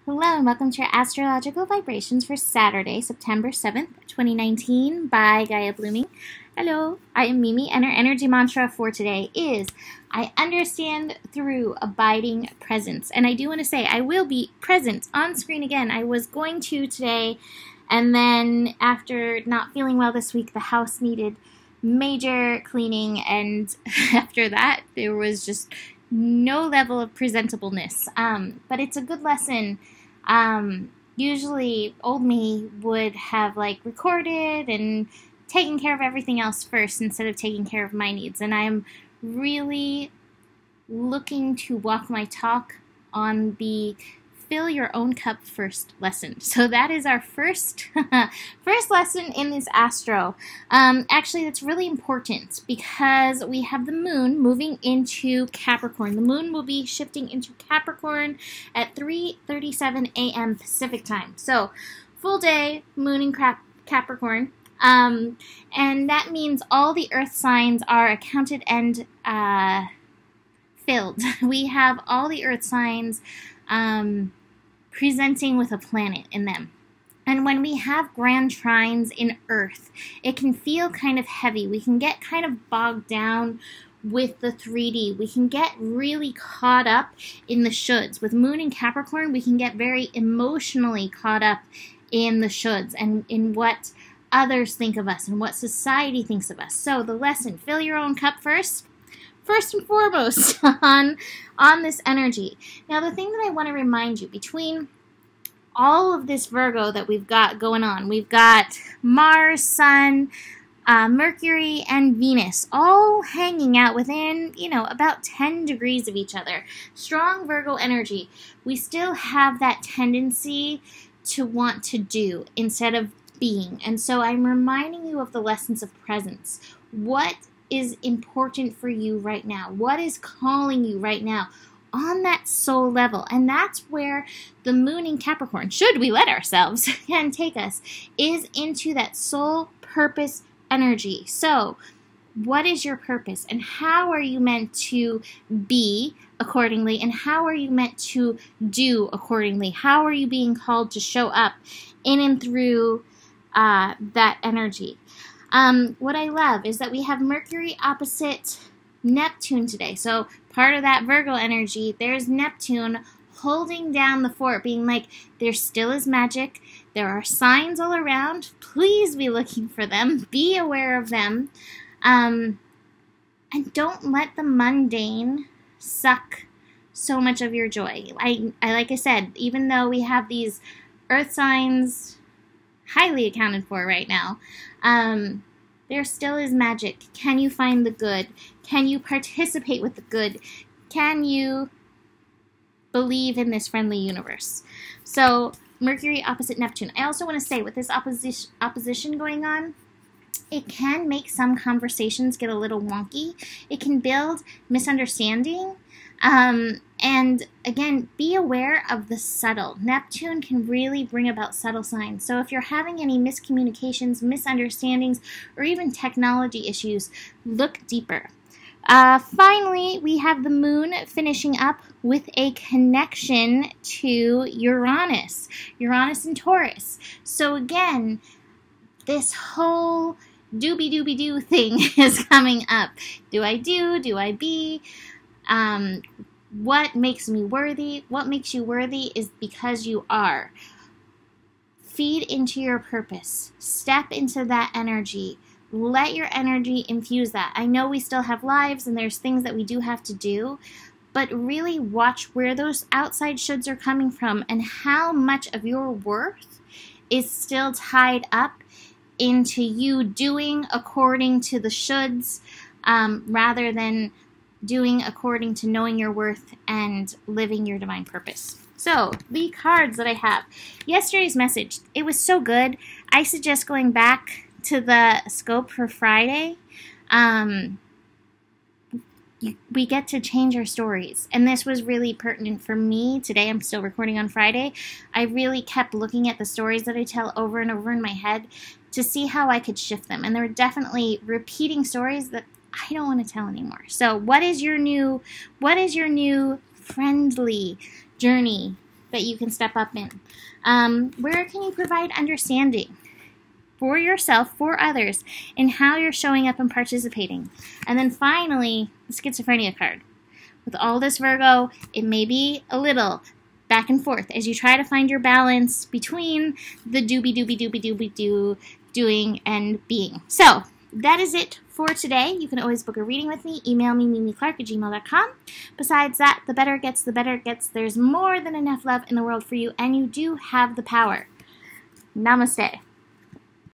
Hello and welcome to your astrological vibrations for Saturday, September 7th, 2019 by Gaia Blooming. Hello, I am Mimi and our energy mantra for today is I understand through abiding presence. And I do want to say I will be present on screen again. I was going to today, and then after not feeling well this week, the house needed major cleaning, and after that there was just no level of presentableness. But it's a good lesson. Usually old me would have recorded and taken care of everything else first instead of taking care of my needs. And I'm really looking to walk my talk on the fill your own cup first lesson. So that is our first lesson in this astro. Actually, that's really important because we have the moon moving into Capricorn. The moon will be shifting into Capricorn at 3:37 a.m. Pacific time. So full day, moon in Capricorn. And that means all the earth signs are accounted and filled. We have all the earth signs presenting with a planet in them. And when we have grand trines in Earth, it can feel kind of heavy. We can get kind of bogged down with the 3D. We can get really caught up in the shoulds. With Moon in Capricorn, we can get very emotionally caught up in the shoulds and in what others think of us and what society thinks of us. So the lesson, fill your own cup first and foremost on this energy. Now, the thing that I want to remind you, between all of this Virgo that we've got going on, we've got Mars, Sun, Mercury, and Venus all hanging out within, about 10 degrees of each other. Strong Virgo energy. We still have that tendency to want to do instead of being. And so I'm reminding you of the lessons of presence. What is important for you right now? What is calling you right now on that soul level? And that's where the moon in Capricorn, should we let ourselves, can take us, is into that soul purpose energy. So what is your purpose, and how are you meant to be accordingly, and how are you meant to do accordingly? How are you being called to show up in and through that energy? What I love is that we have Mercury opposite Neptune today. So part of that Virgo energy, there's Neptune holding down the fort, being like, there still is magic. There are signs all around. Please be looking for them. Be aware of them. And don't let the mundane suck so much of your joy. Like I said, even though we have these earth signs highly accounted for right now, there still is magic. Can you find the good? Can you participate with the good? Can you believe in this friendly universe? So Mercury opposite Neptune. I also want to say, with this opposition going on, it can make some conversations get a little wonky. It can build misunderstanding. And again, be aware of the subtle. Neptune can really bring about subtle signs. So if you're having any miscommunications, misunderstandings, or even technology issues, look deeper. Finally, we have the moon finishing up with a connection to Uranus. Uranus and Taurus. So again, this whole doobie-doobie-doo thing is coming up. Do I do? Do I be? What makes me worthy? What makes you worthy is because you are. Feed into your purpose. Step into that energy. Let your energy infuse that. I know we still have lives and there's things that we do have to do, but really watch where those outside shoulds are coming from and how much of your worth is still tied up into you doing according to the shoulds, rather than doing according to knowing your worth and living your divine purpose. So, the cards that I have. Yesterday's message, it was so good. I suggest going back to the scope for Friday. We get to change our stories. And this was really pertinent for me. Today, I'm still recording on Friday. I really kept looking at the stories that I tell over and over in my head to see how I could shift them. And there were definitely repeating stories that I don't want to tell anymore. So what is your new friendly journey that you can step up in? Where can you provide understanding for yourself, for others, in how you're showing up and participating? And then finally, the schizophrenia card. With all this, Virgo, it may be a little back and forth as you try to find your balance between the doobie-doobie-doobie-doobie-doo doing and being. So that is it for today. You can always book a reading with me. Email me, mimiclark@gmail.com. Besides that, the better it gets, the better it gets. There's more than enough love in the world for you, and you do have the power. Namaste.